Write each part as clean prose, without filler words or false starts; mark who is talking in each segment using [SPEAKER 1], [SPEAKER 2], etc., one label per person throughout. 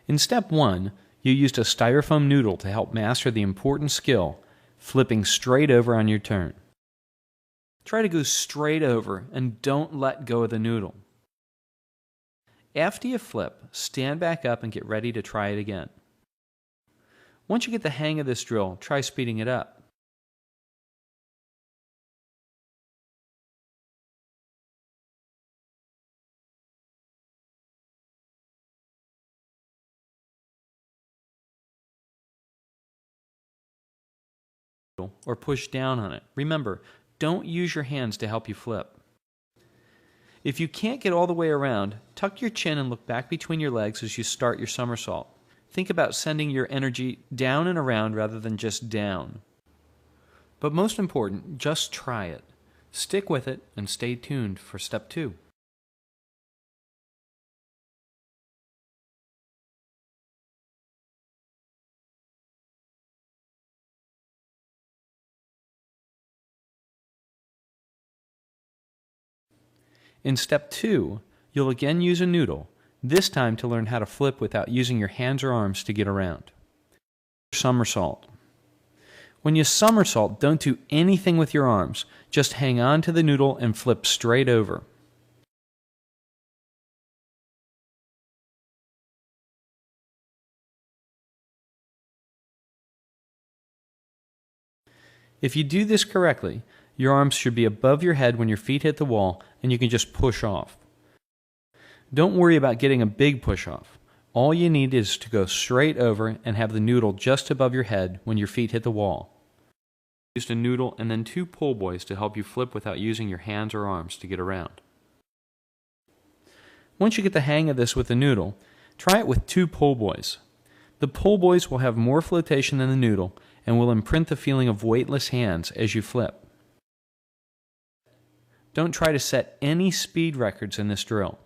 [SPEAKER 1] In step 1, you used a styrofoam noodle to help master the important skill, flipping straight over on your turn. Try to go straight over and don't let go of the noodle. After you flip, stand back up and get ready to try it again. Once you get the hang of this drill, try speeding it up. Or push down on it. Remember, don't use your hands to help you flip. If you can't get all the way around, tuck your chin and look back between your legs as you start your somersault. Think about sending your energy down and around rather than just down. But most important, just try it. Stick with it and stay tuned for step 2. In step 2, you'll again use a noodle, this time to learn how to flip without using your hands or arms to get around. Somersault. When you somersault, don't do anything with your arms. Just hang on to the noodle and flip straight over. If you do this correctly, your arms should be above your head when your feet hit the wall, and you can just push off. Don't worry about getting a big push off. All you need is to go straight over and have the noodle just above your head when your feet hit the wall. Used a noodle and then 2 pull buoys to help you flip without using your hands or arms to get around. Once you get the hang of this with the noodle, try it with 2 pull buoys. The pull buoys will have more flotation than the noodle and will imprint the feeling of weightless hands as you flip. Don't try to set any speed records in this drill.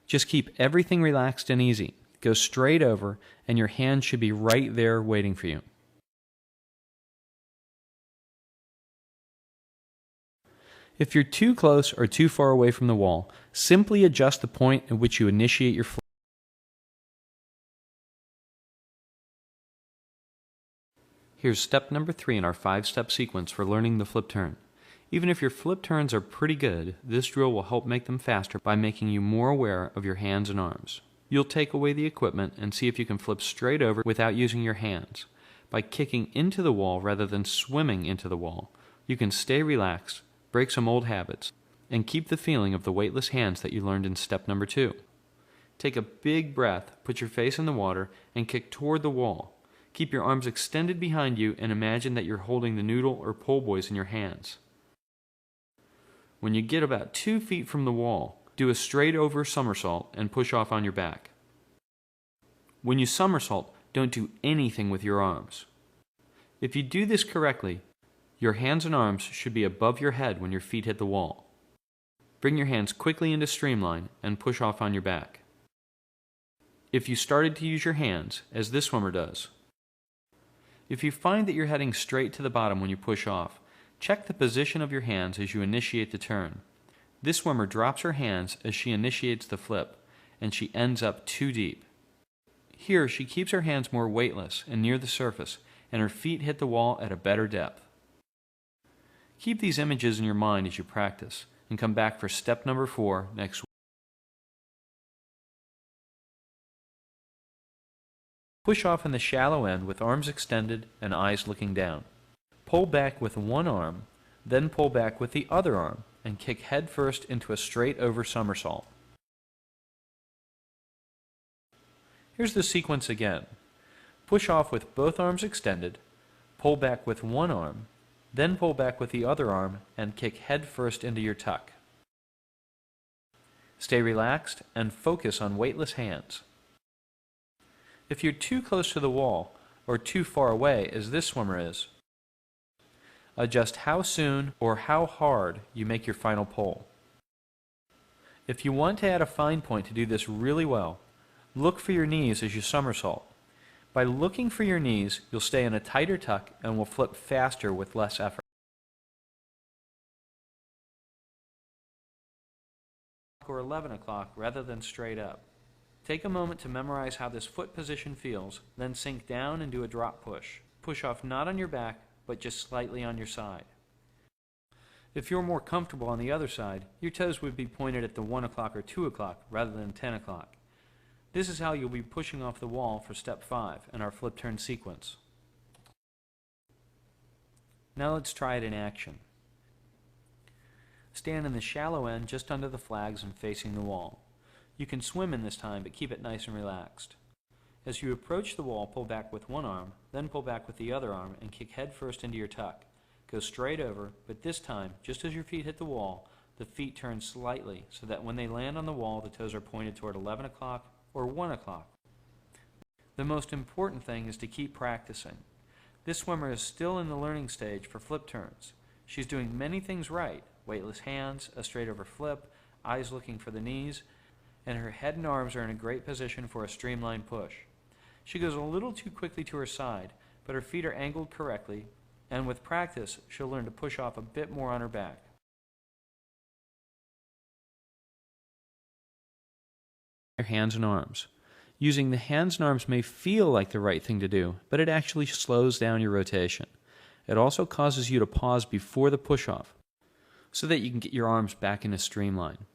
[SPEAKER 1] Just keep everything relaxed and easy. Go straight over, and your hand should be right there waiting for you. If you're too close or too far away from the wall, simply adjust the point at which you initiate your flip. Here's step number 3 in our 5-step sequence for learning the flip turn. Even if your flip turns are pretty good, this drill will help make them faster by making you more aware of your hands and arms. You'll take away the equipment and see if you can flip straight over without using your hands. By kicking into the wall rather than swimming into the wall, you can stay relaxed, break some old habits, and keep the feeling of the weightless hands that you learned in step number 2. Take a big breath, put your face in the water, and kick toward the wall. Keep your arms extended behind you and imagine that you're holding the noodle or pull buoys in your hands. When you get about 2 feet from the wall, do a straight over somersault and push off on your back. When you somersault, don't do anything with your arms. If you do this correctly, your hands and arms should be above your head when your feet hit the wall. Bring your hands quickly into streamline and push off on your back. If you started to use your hands, as this swimmer does, if you find that you're heading straight to the bottom when you push off, check the position of your hands as you initiate the turn. This swimmer drops her hands as she initiates the flip, and she ends up too deep. Here, she keeps her hands more weightless and near the surface, and her feet hit the wall at a better depth. Keep these images in your mind as you practice, and come back for step number 4 next week. Push off in the shallow end with arms extended and eyes looking down. Pull back with one arm, then pull back with the other arm, and kick head first into a straight over somersault. Here's the sequence again. Push off with both arms extended, pull back with one arm, then pull back with the other arm and kick head first into your tuck. Stay relaxed and focus on weightless hands. If you're too close to the wall or too far away, as this swimmer is, adjust how soon or how hard you make your final pull. If you want to add a fine point to do this really well, look for your knees as you somersault. By looking for your knees, you'll stay in a tighter tuck and will flip faster with less effort. Or 11 o'clock rather than straight up. Take a moment to memorize how this foot position feels, then sink down and do a drop push. Push off not on your back, but just slightly on your side. If you're more comfortable on the other side, your toes would be pointed at the 1 o'clock or 2 o'clock rather than 10 o'clock. This is how you'll be pushing off the wall for step 5 in our flip turn sequence. Now let's try it in action. Stand in the shallow end just under the flags and facing the wall. You can swim in this time, but keep it nice and relaxed. As you approach the wall, pull back with one arm, then pull back with the other arm and kick head first into your tuck. Go straight over, but this time, just as your feet hit the wall, the feet turn slightly so that when they land on the wall, the toes are pointed toward 11 o'clock or 1 o'clock. The most important thing is to keep practicing. This swimmer is still in the learning stage for flip turns. She's doing many things right: weightless hands, a straight over flip, eyes looking for the knees, and her head and arms are in a great position for a streamlined push. She goes a little too quickly to her side, but her feet are angled correctly, and with practice, she'll learn to push off a bit more on her back. Your hands and arms. Using the hands and arms may feel like the right thing to do, but it actually slows down your rotation. It also causes you to pause before the push-off, so that you can get your arms back in a streamline.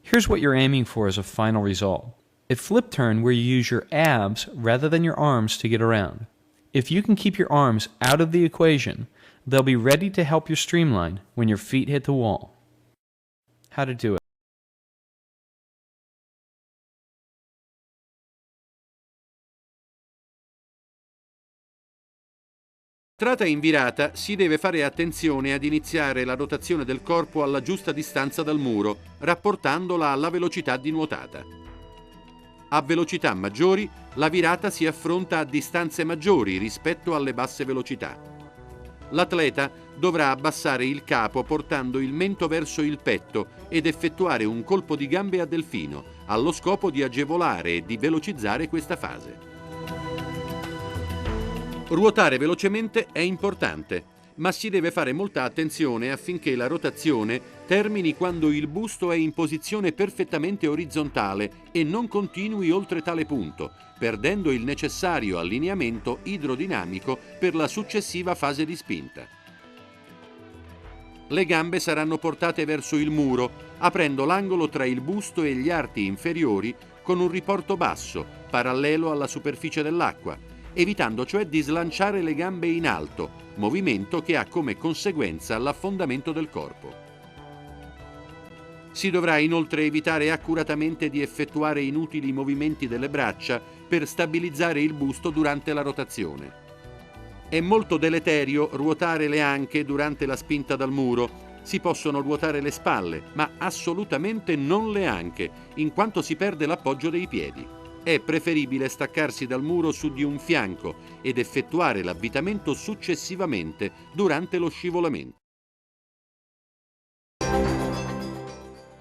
[SPEAKER 1] Here's what you're aiming for as a final result: a flip turn where you use your abs rather than your arms to get around. If you can keep your arms out of the equation, they'll be ready to help you streamline when your feet hit the wall. How to do it.
[SPEAKER 2] Entrata in virata si deve fare attenzione ad iniziare la rotazione del corpo alla giusta distanza dal muro, rapportandola alla velocità di nuotata. A velocità maggiori, la virata si affronta a distanze maggiori rispetto alle basse velocità. L'atleta dovrà abbassare il capo portando il mento verso il petto ed effettuare un colpo di gambe a delfino, allo scopo di agevolare e di velocizzare questa fase. Ruotare velocemente è importante, ma si deve fare molta attenzione affinché la rotazione termini quando il busto è in posizione perfettamente orizzontale e non continui oltre tale punto, perdendo il necessario allineamento idrodinamico per la successiva fase di spinta. Le gambe saranno portate verso il muro, aprendo l'angolo tra il busto e gli arti inferiori con un riporto basso, parallelo alla superficie dell'acqua, evitando cioè di slanciare le gambe in alto, movimento che ha come conseguenza l'affondamento del corpo. Si dovrà inoltre evitare accuratamente di effettuare inutili movimenti delle braccia per stabilizzare il busto durante la rotazione. È molto deleterio ruotare le anche durante la spinta dal muro. Si possono ruotare le spalle, ma assolutamente non le anche, in quanto si perde l'appoggio dei piedi. È preferibile staccarsi dal muro su di un fianco ed effettuare l'avvitamento successivamente durante lo scivolamento.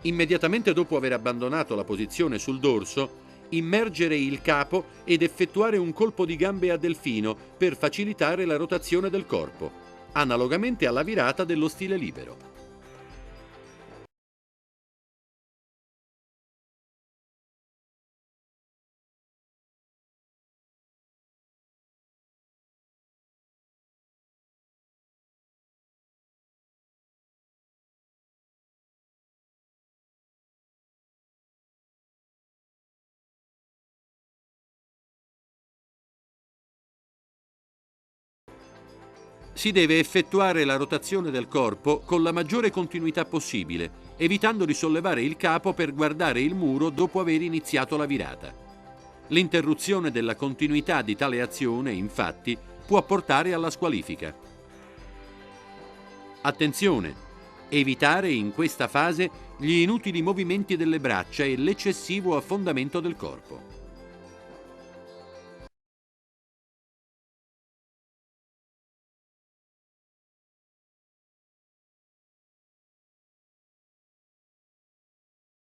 [SPEAKER 2] Immediatamente dopo aver abbandonato la posizione sul dorso, immergere il capo ed effettuare un colpo di gambe a delfino per facilitare la rotazione del corpo, analogamente alla virata dello stile libero. Si deve effettuare la rotazione del corpo con la maggiore continuità possibile, evitando di sollevare il capo per guardare il muro dopo aver iniziato la virata. L'interruzione della continuità di tale azione, infatti, può portare alla squalifica. Attenzione! Evitare in questa fase gli inutili movimenti delle braccia e l'eccessivo affondamento del corpo.